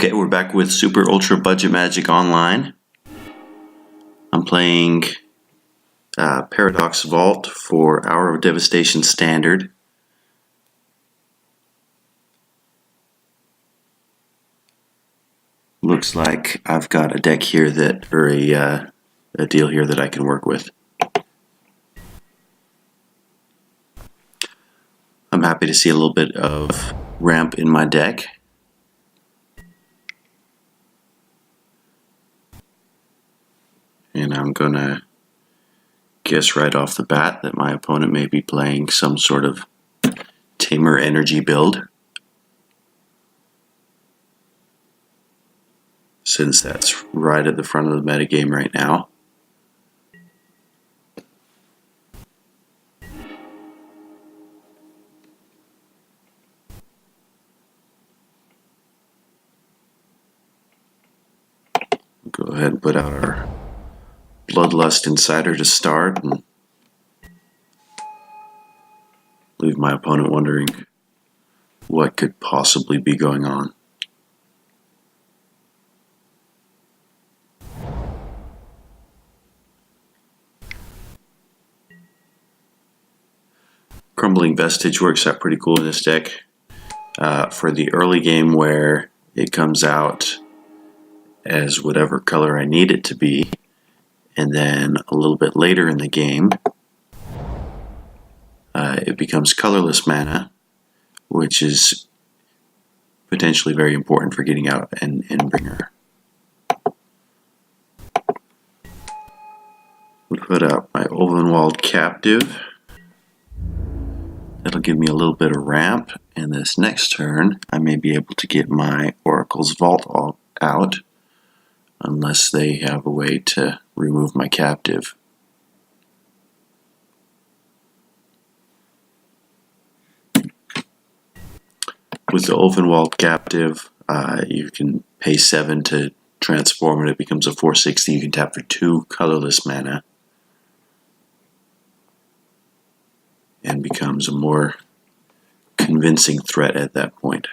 Okay, we're back with Super Ultra Budget Magic Online. I'm playing Paradox Vault for Hour of Devastation Standard. Looks like I've got a deck here that, or a deal here that I can work with. I'm happy to see a little bit of ramp in my deck. And I'm gonna guess right off the bat that my opponent may be playing some sort of Temur energy build, since that's right at the front of the metagame right now. Go ahead and put out our Bloodlust Insider to start and leave my opponent wondering what could possibly be going on. Crumbling Vestige works out pretty cool in this deck. For the early game where it comes out as whatever color I need it to be, and then a little bit later in the game it becomes colorless mana, which is potentially very important for getting out an Endbringer. We'll put out my Ulvenwald Captive. That'll give me a little bit of ramp, and this next turn I may be able to get my Oracle's Vault out, unless they have a way to remove my captive. With the Ulvenwald Captive, you can pay 7 to transform it. It becomes a 4/60. You can tap for 2 colorless mana, and becomes a more convincing threat at that point.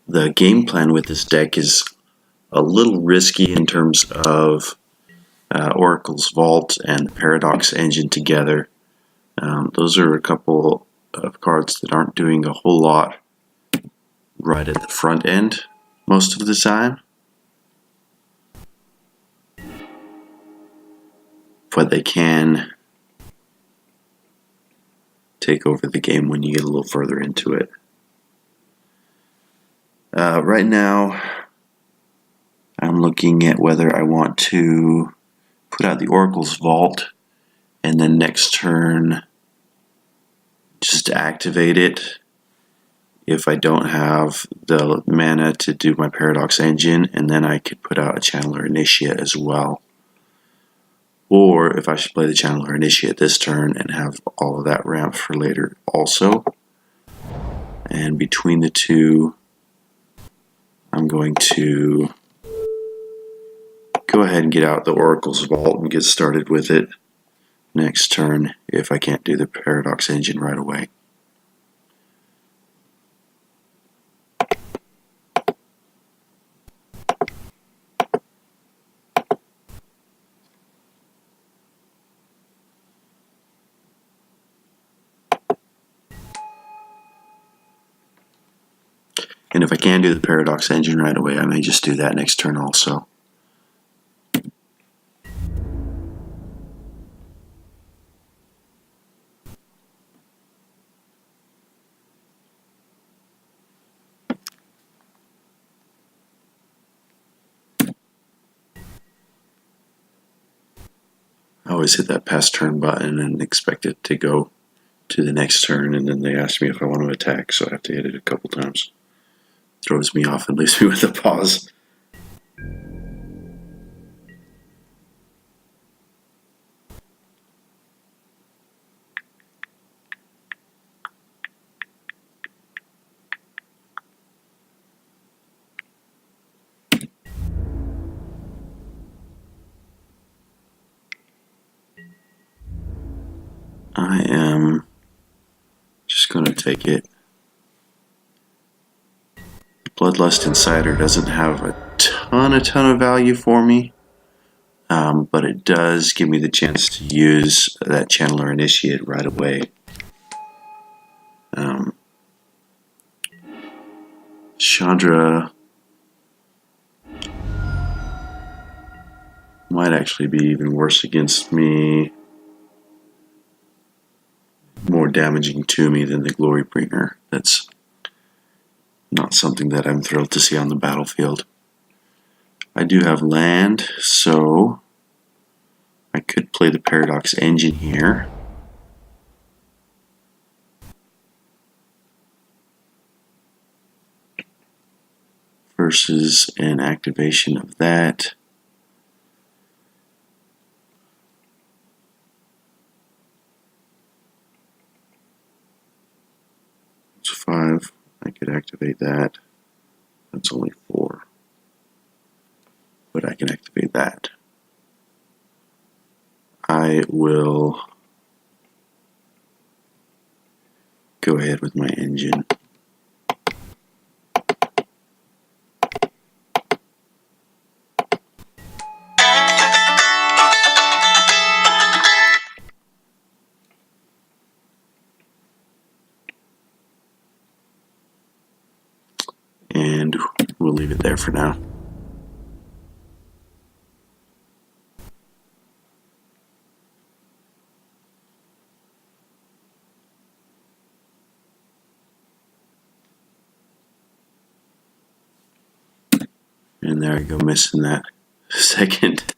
The game plan with this deck is a little risky in terms of Oracle's Vault and Paradox Engine together. Those are a couple of cards that aren't doing a whole lot right at the front end most of the time, but they can take over the game when you get a little further into it. Right now, I'm looking at whether I want to put out the Oracle's Vault and then next turn just activate it if I don't have the mana to do my Paradox Engine, and then I could put out a Channeler Initiate as well. Or if I should play the Channeler Initiate this turn and have all of that ramp for later also. And between the two, I'm going to go ahead and get out the Oracle's Vault and get started with it next turn if I can't do the Paradox Engine right away. And if I can do the Paradox Engine right away, I may just do that next turn also. I always hit that pass turn button and expect it to go to the next turn, and then they ask me if I want to attack, so I have to hit it a couple times. Throws me off and leaves me with a pause. I am just going to take it. Bloodlust Insider doesn't have a ton of value for me, but it does give me the chance to use that Channeler Initiate right away. Chandra might actually be even worse against me, more damaging to me than the Glorybringer. That's not something that I'm thrilled to see on the battlefield. I do have land, so I could play the Paradox Engine here. Versus an activation of that. It's 5. I could activate that. That's only 4. But I can activate that. I will go ahead with my engine. And we'll leave it there for now. And there I go, missing that second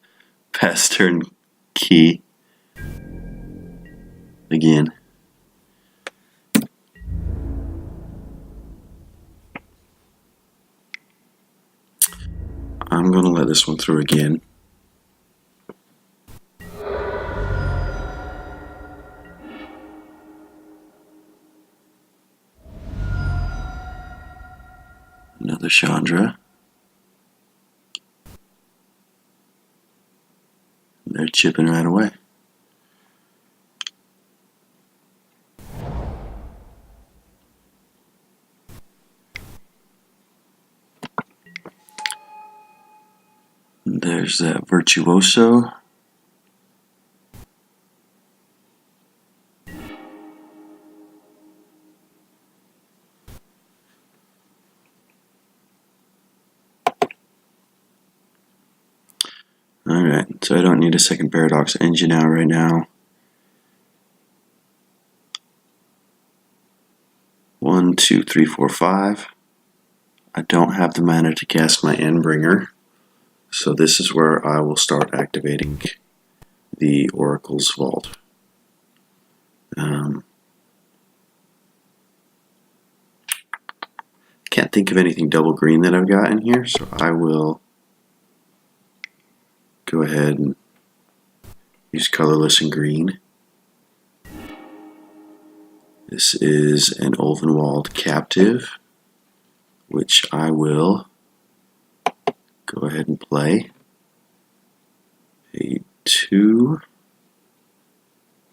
pass turn key again. I'm going to let this one through again. Another Chandra. They're chipping right away. There's that Virtuoso. Alright, so I don't need a second Paradox Engine out right now. 1, 2, 3, 4, 5. I don't have the mana to cast my Endbringer, so this is where I will start activating the Oracle's Vault. Can't think of anything double green that I've got in here, so I will go ahead and use colorless and green. This is an Ulvenwald Captive, which I will go ahead and play. Pay 2.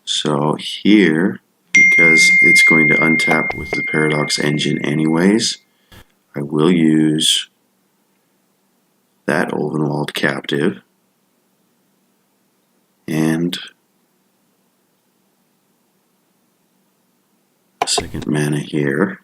So here, because it's going to untap with the Paradox Engine anyways, I will use that Ulvenwald Captive and a second mana here.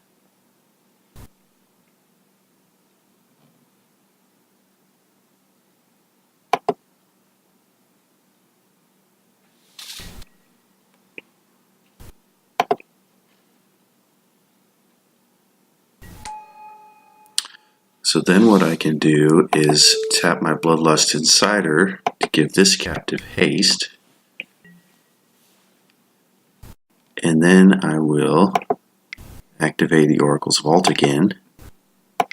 So then what I can do is tap my Bloodlust Insider to give this captive haste. And then I will activate the Oracle's Vault again. I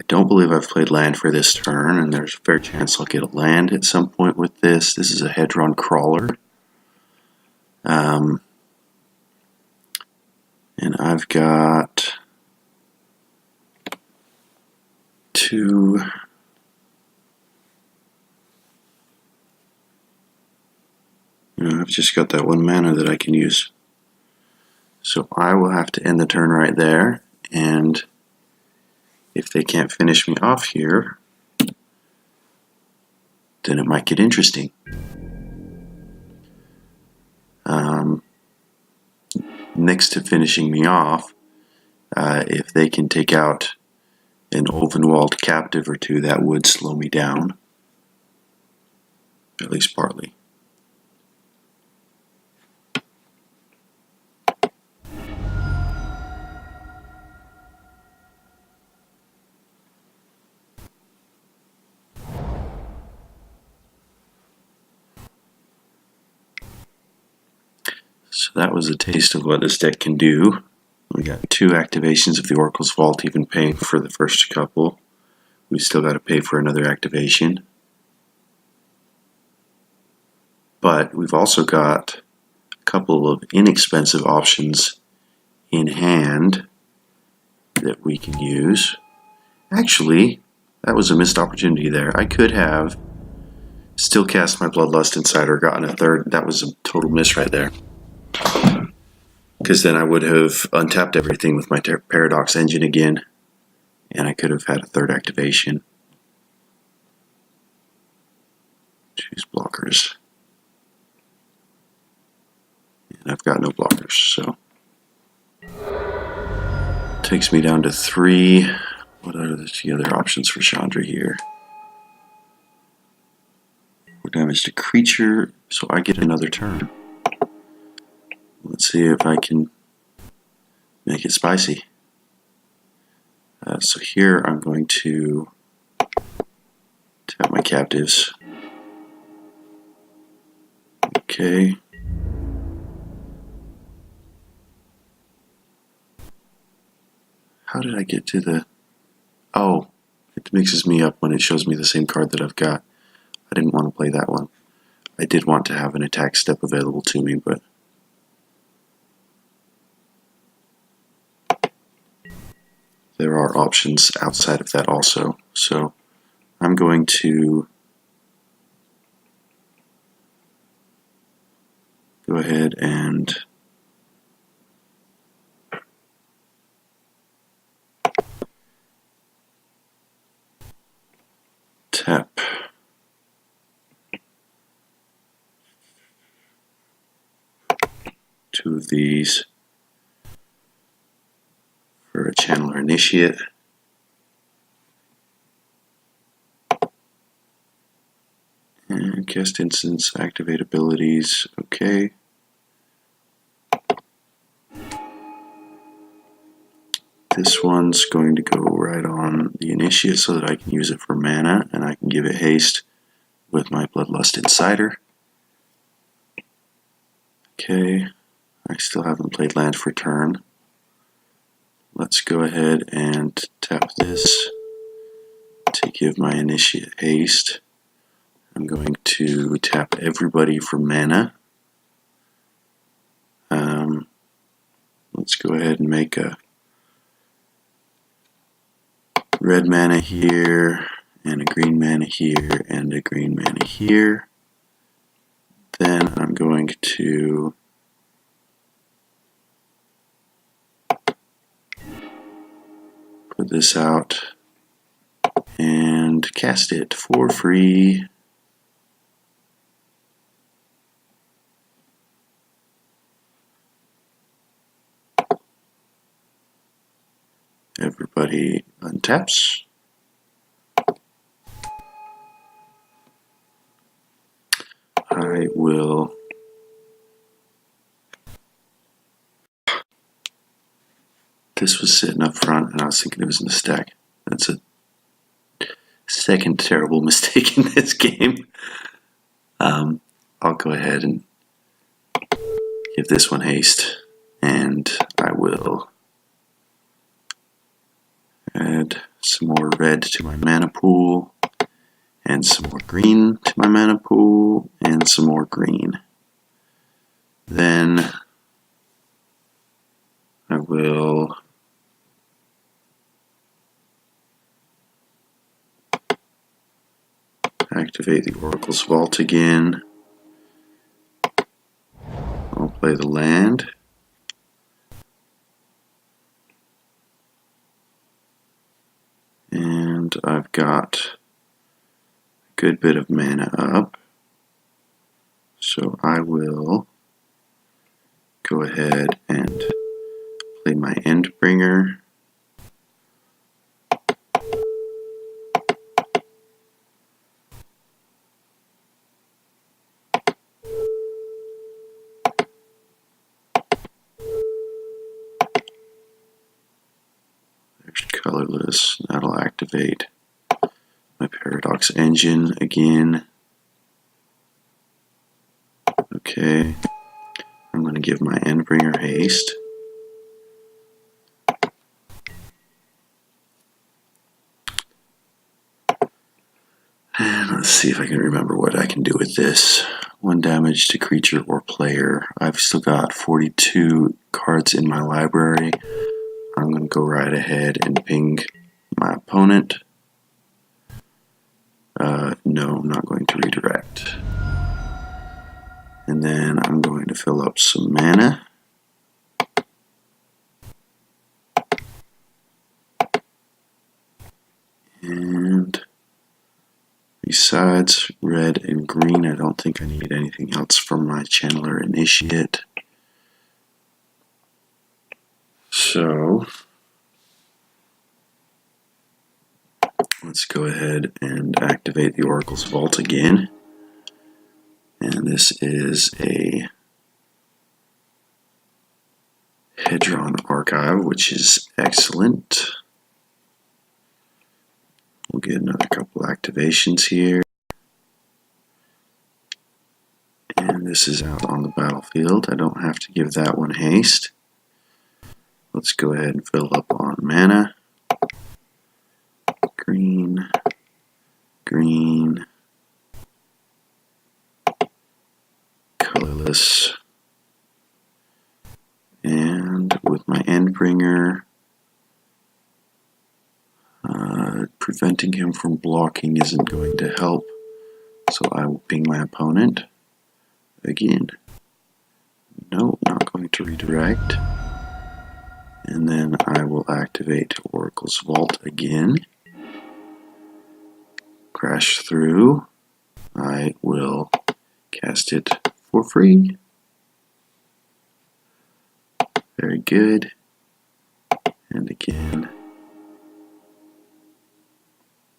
don't believe I've played land for this turn, and there's a fair chance I'll get a land at some point with this. This is a Hedron Crawler. And I've got 2... I've just got that 1 mana that I can use. So I will have to end the turn right there, and if they can't finish me off here, then it might get interesting. Next to finishing me off, if they can take out an Ovenwald captive or two, that would slow me down, at least partly. So that was a taste of what this deck can do. We got 2 activations of the Oracle's Vault, even paying for the first couple. We still got to pay for another activation. But we've also got a couple of inexpensive options in hand that we can use. Actually, that was a missed opportunity there. I could have still cast my Bloodlust Insider, gotten a third. That was a total miss right there. Because then I would have untapped everything with my Paradox Engine again, and I could have had a third activation. Choose blockers. And I've got no blockers, so. Takes me down to 3. What are the other options for Chandra here? 4 damage to creature, so I get another turn. Let's see if I can make it spicy. So here I'm going to tap my captives. Okay. How did I get to the... Oh, it mixes me up when it shows me the same card that I've got. I didn't want to play that one. I did want to have an attack step available to me, but... there are options outside of that also. So I'm going to go ahead and tap two of these for a Channeler Initiate. And cast instance, activate abilities, okay. This one's going to go right on the Initiate so that I can use it for mana, and I can give it haste with my Bloodlust Insider. Okay, I still haven't played land for turn. Let's go ahead and tap this to give my Initiate haste. I'm going to tap everybody for mana. Let's go ahead and make a red mana here, and a green mana here, and a green mana here. Then I'm going to put this out and cast it for free. Everybody untaps. I will this was sitting up front and I was thinking it was in the stack. That's a second terrible mistake in this game. I'll go ahead and give this one haste, and I will add some more red to my mana pool, and some more green to my mana pool, and some more green. Then I will activate the Oracle's Vault again. play the land. And I've got a good bit of mana up. So I will go ahead and play my Endbringer. There's colorless. That'll activate my Paradox Engine again. Okay. I'm going to give my Endbringer haste. And let's see if I can remember what I can do with this. 1 damage to creature or player. I've still got 42 cards in my library. I'm going to go right ahead and ping my opponent. No, I'm not going to redirect. And then I'm going to fill up some mana. And besides red and green, I don't think I need anything else from my Channeler Initiate. So let's go ahead and activate the Oracle's Vault again. And this is a Hedron Archive, which is excellent. We'll get another couple activations here. And this is out on the battlefield. I don't have to give that one haste. Let's go ahead and fill up on mana. Green, green, colorless. And with my Endbringer, preventing him from blocking isn't going to help. So I will ping my opponent again. No, not going to redirect. And then I will activate Oracle's Vault again. Crash through. I will cast it for free. Very good. And again.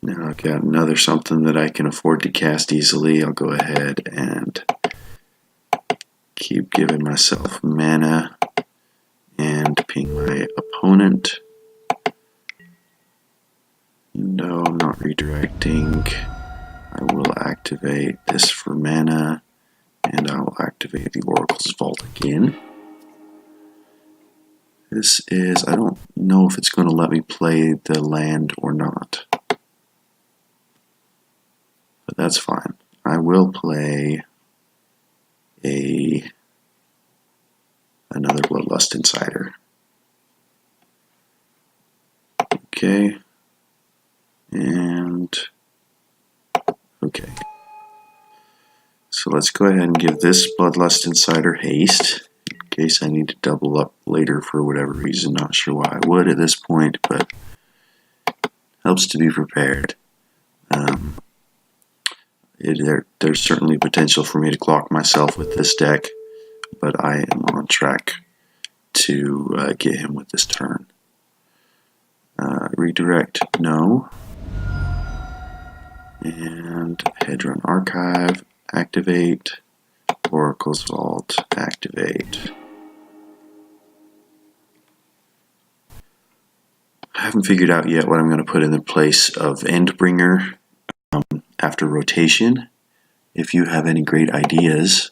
Now I've got another something that I can afford to cast easily. I'll go ahead and keep giving myself mana and ping my opponent. No, I'm not redirecting. I will activate this for mana, and I will activate the Oracle's Vault again. This is, I don't know if it's going to let me play the land or not. But that's fine. I will play another Bloodlust Insider. Okay. And okay. So let's go ahead and give this Bloodlust Insider haste in case I need to double up later for whatever reason. Not sure why I would at this point, but helps to be prepared. There's certainly potential for me to clock myself with this deck, but I am on track to get him with this turn. Redirect, no. And Hedron Archive, activate. Oracle's Vault, activate. I haven't figured out yet what I'm going to put in the place of Endbringer after rotation. If you have any great ideas,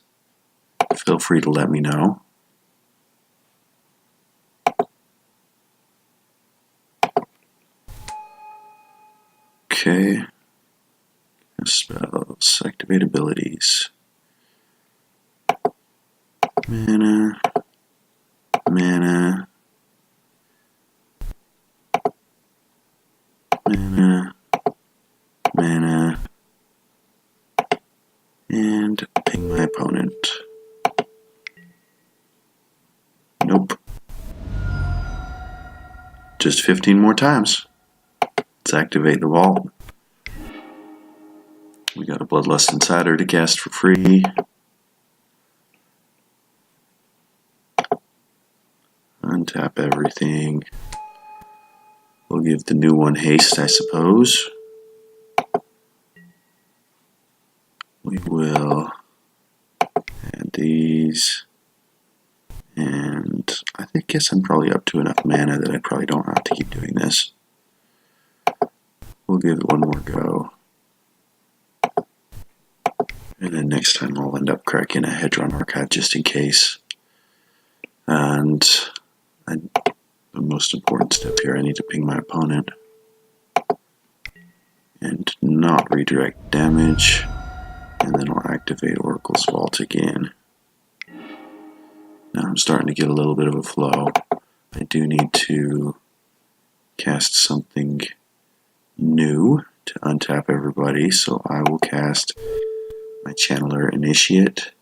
feel free to let me know. Okay. Spells, activate abilities. Mana, mana, mana, mana, and ping my opponent. just 15 more times. Let's activate the vault. We got a Bloodlust Insider to cast for free. Untap everything. We'll give the new one haste, I suppose. We will add these. And I guess I'm probably up to enough mana that I probably don't have to keep doing this. We'll give it one more go. And then next time I'll end up cracking a Hedron Archive just in case. And the most important step here, I need to ping my opponent. And not redirect damage. And then I'll activate Oracle's Vault again. Now I'm starting to get a little bit of a flow. I do need to cast something new to untap everybody, so I will cast my Channeler Initiate,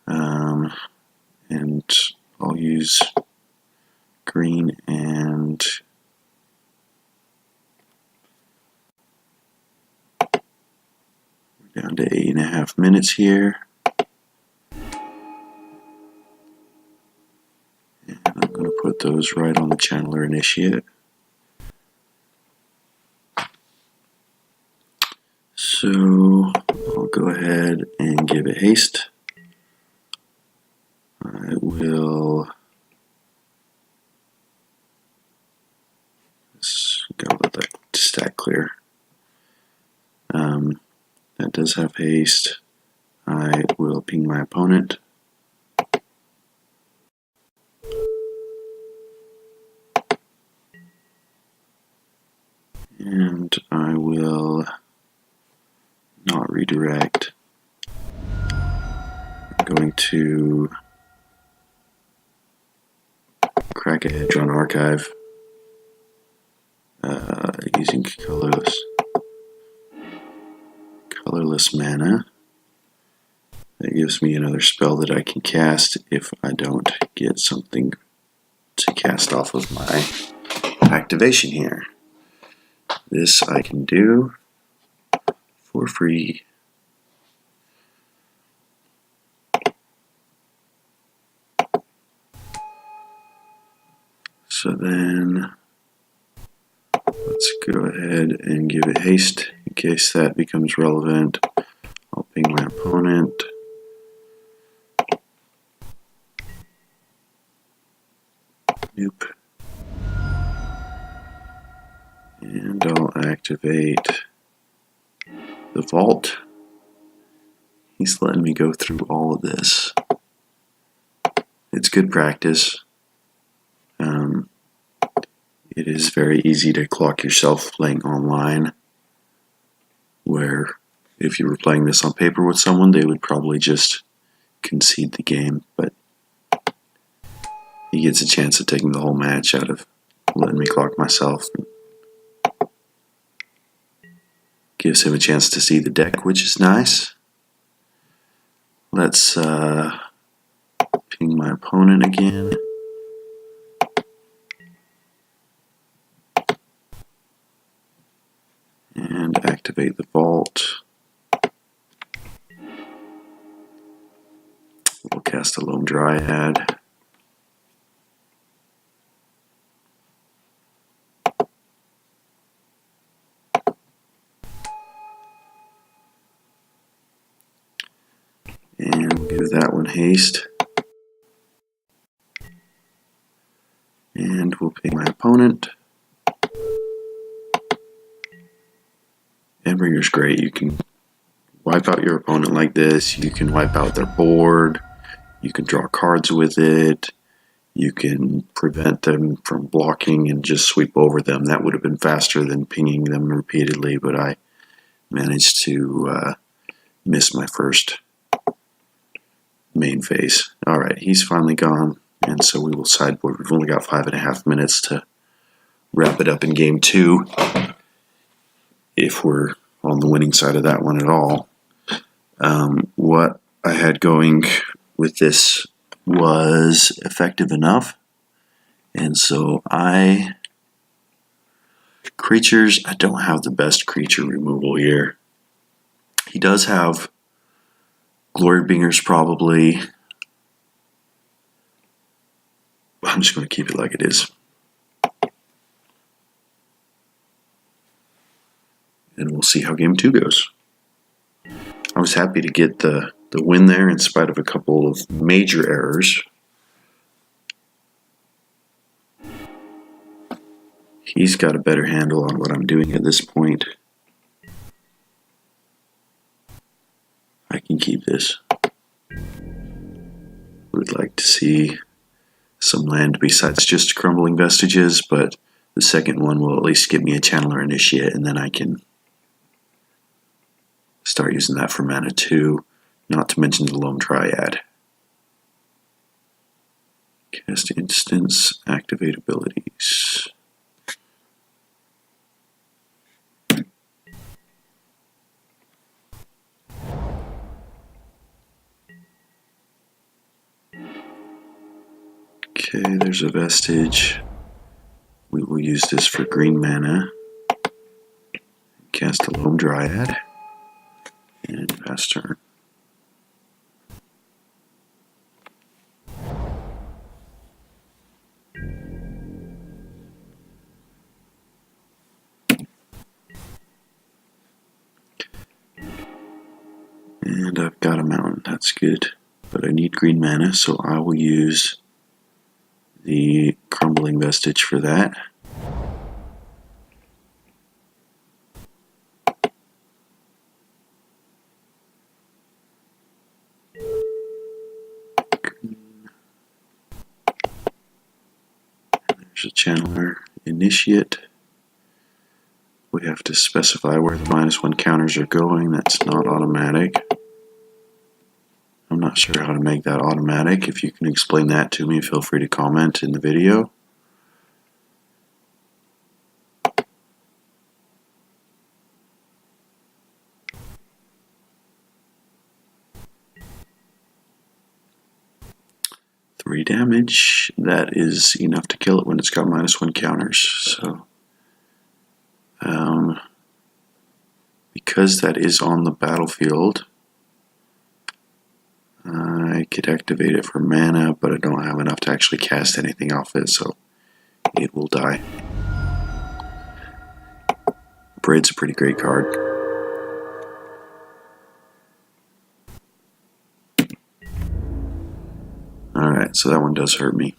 and I'll use green and we're down to 8.5 minutes here, and I'm going to put those right on the Channeler Initiate. So I'll go ahead and give it haste. I will gotta let that stack clear. That does have haste. I will ping my opponent. And I will not redirect. I'm going to crack a Hedron Archive using colorless mana. That gives me another spell that I can cast if I don't get something to cast off of my activation here. This I can do for free. So then let's go ahead and give it haste in case that becomes relevant. I'll ping my opponent. Nope. And I'll activate the vault. He's letting me go through all of this. It's good practice. It is very easy to clock yourself playing online, where if you were playing this on paper with someone, they would probably just concede the game, but he gets a chance of taking the whole match out of letting me clock myself. Gives him a chance to see the deck, which is nice. Let's ping my opponent again. And activate the vault. We'll cast a Lone Dryad. And we'll give that one haste. And we'll ping my opponent. Endbringer's great. You can wipe out your opponent like this. You can wipe out their board. You can draw cards with it. You can prevent them from blocking and just sweep over them. That would have been faster than pinging them repeatedly, but I managed to miss my first main phase. Alright, he's finally gone, and so we will sideboard. We've only got 5.5 minutes to wrap it up in game 2. If we're on the winning side of that one at all. What I had going with this was effective enough. And so creatures, I don't have the best creature removal here. He does have Glorybringers probably. I'm just going to keep it like it is. And we'll see how game 2 goes. I was happy to get the win there in spite of a couple of major errors. He's got a better handle on what I'm doing at this point. I can keep this. Would like to see some land besides just Crumbling Vestiges, but the second one will at least give me a Channeler Initiate, and then I can start using that for mana too, not to mention the Lone Dryad. Cast instants, activate abilities. Okay, there's a Vestige. We will use this for green mana. Cast a Lone Dryad. And pass turn. And I've got a mountain, that's good. But I need green mana, so I will use the Crumbling Vestige for that. There's a Channeler Initiate. We have to specify where the -1 counters are going. That's not automatic. I'm not sure how to make that automatic. If you can explain that to me, feel free to comment in the video. Three damage. That is enough to kill it when it's got -1 counters. So, because that is on the battlefield, I could activate it for mana, but I don't have enough to actually cast anything off it, so it will die. Braid's a pretty great card. Alright, so that one does hurt me.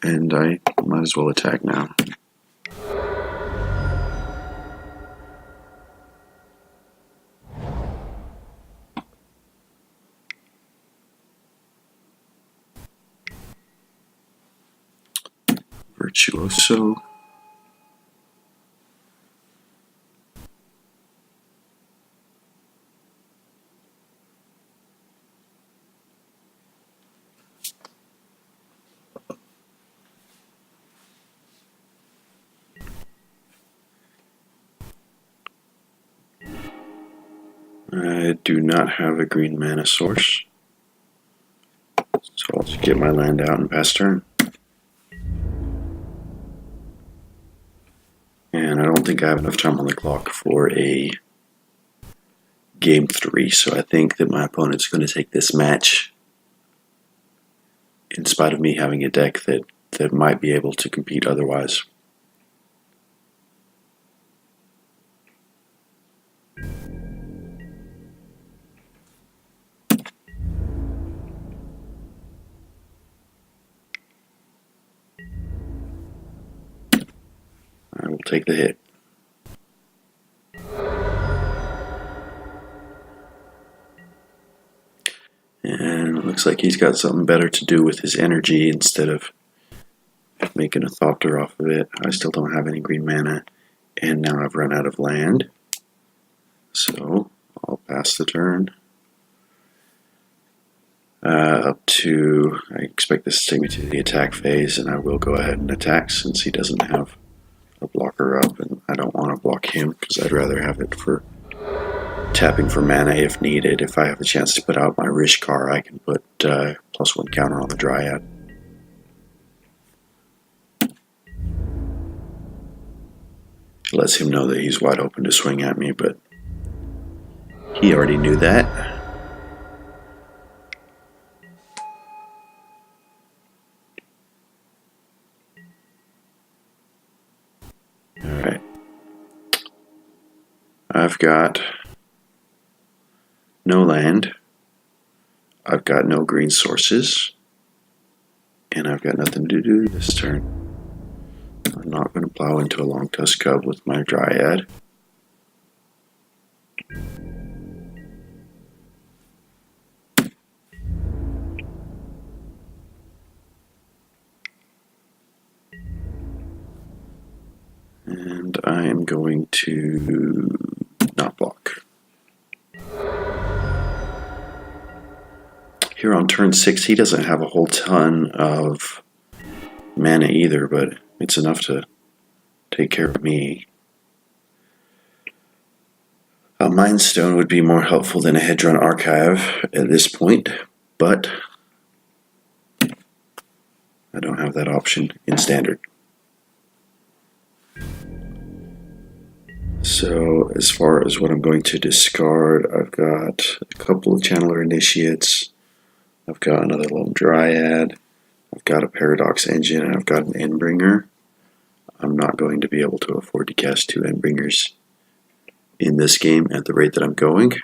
And I might as well attack now. Virtuoso. I do not have a green mana source, so I'll just get my land out and pass turn. And I don't think I have enough time on the clock for a game 3, so I think that my opponent's going to take this match in spite of me having a deck that might be able to compete otherwise. I will take the hit. And it looks like he's got something better to do with his energy instead of making a Thopter off of it. I still don't have any green mana, and now I've run out of land. So I'll pass the turn. Up to, I expect this to take me to the attack phase, and I will go ahead and attack since he doesn't have a blocker up, and I don't want to block him because I'd rather have it for tapping for mana if needed. If I have a chance to put out my Rishkar, I can put +1 counter on the Dryad. It lets him know that he's wide open to swing at me, but he already knew that. Alright. I've got no land. I've got no green sources. And I've got nothing to do this turn. I'm not going to plow into a long tusk cub with my Dryad. And I am going to not block. Here on turn 6, he doesn't have a whole ton of mana either, but it's enough to take care of me. A Mind Stone would be more helpful than a Hedron Archive at this point, but I don't have that option in Standard. So as far as what I'm going to discard, I've got a couple of Channeler Initiates, I've got another Lone Dryad, I've got a Paradox Engine, and I've got an Endbringer. I'm not going to be able to afford to cast 2 Endbringers in this game at the rate that I'm going.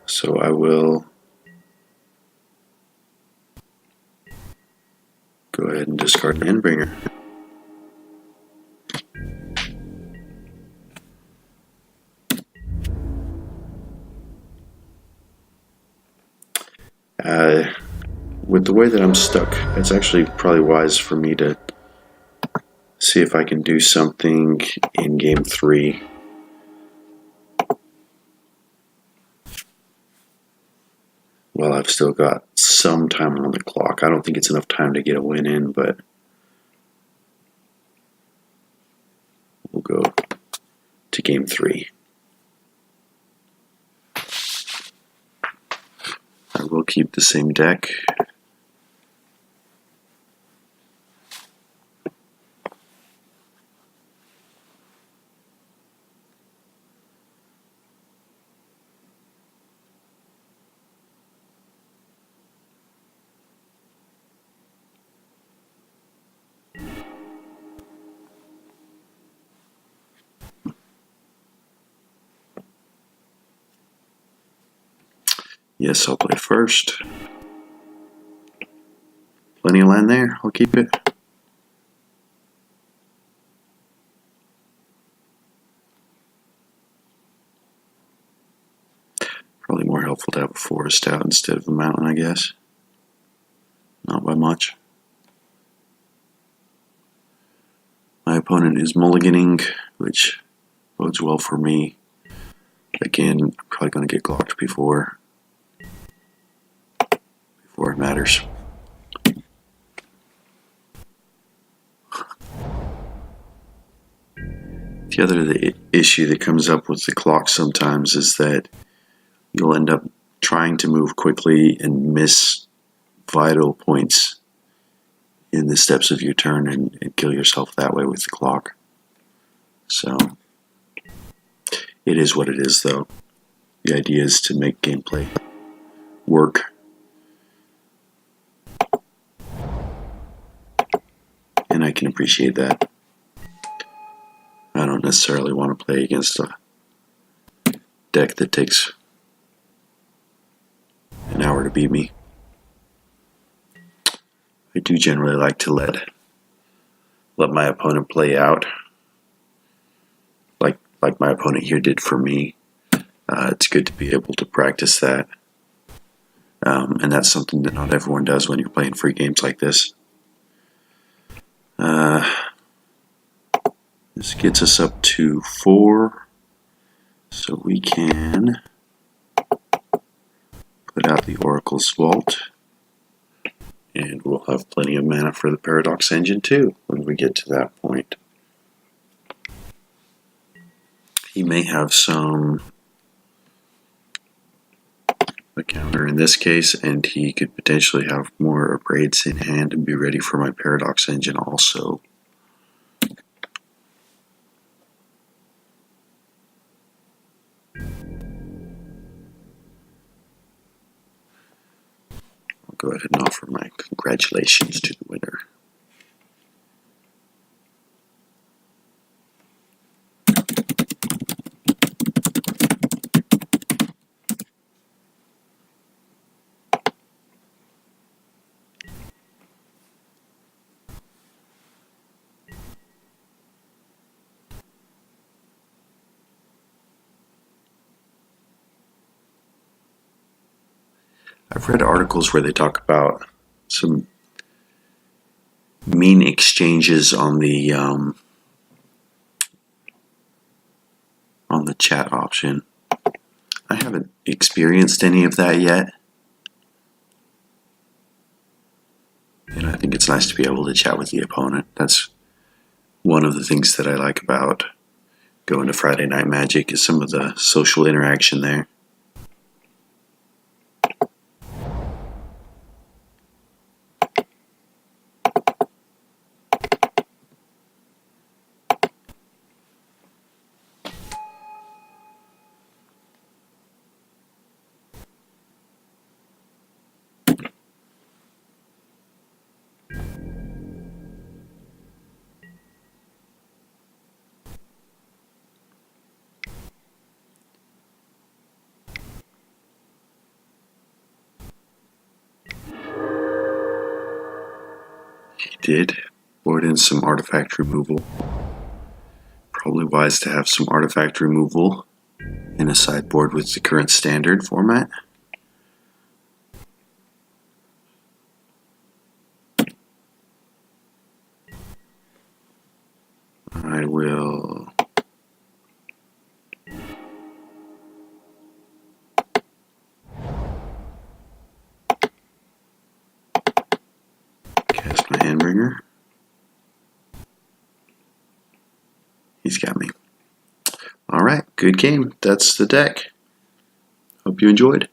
So I will go ahead and discard an Endbringer. With the way that I'm stuck, it's actually probably wise for me to see if I can do something in game 3. Well, I've still got some time on the clock. I don't think it's enough time to get a win in, but we'll go to game 3. I will keep the same deck. Yes, I'll play first. Plenty of land there. I'll keep it. Probably more helpful to have a forest out instead of a mountain, I guess. Not by much. My opponent is mulliganing, which bodes well for me. Again, I'm probably going to get glocked before it matters. The other issue that comes up with the clock sometimes is that you'll end up trying to move quickly and miss vital points in the steps of your turn and kill yourself that way with the clock. So it is what it is, though. The idea is to make gameplay work. And I can appreciate that. I don't necessarily want to play against a deck that takes an hour to beat me. I do generally like to let my opponent play out, like my opponent here did for me. It's good to be able to practice that, and that's something that not everyone does when you're playing free games like this. This gets us up to 4, so we can put out the Oracle's Vault, and we'll have plenty of mana for the Paradox Engine too when we get to that point. He may have some a counter in this case, and he could potentially have more braids in hand and be ready for my Paradox Engine also. I'll go ahead and offer my congratulations to the winner. I've read articles where they talk about some mean exchanges on the chat option. I haven't experienced any of that yet, and I think it's nice to be able to chat with the opponent. That's one of the things that I like about going to Friday Night Magic, is some of the social interaction there. He did board in some artifact removal. Probably wise to have some artifact removal in a sideboard with the current standard format. I will cast my Handbringer. He's got me. Alright, good game. That's the deck. Hope you enjoyed.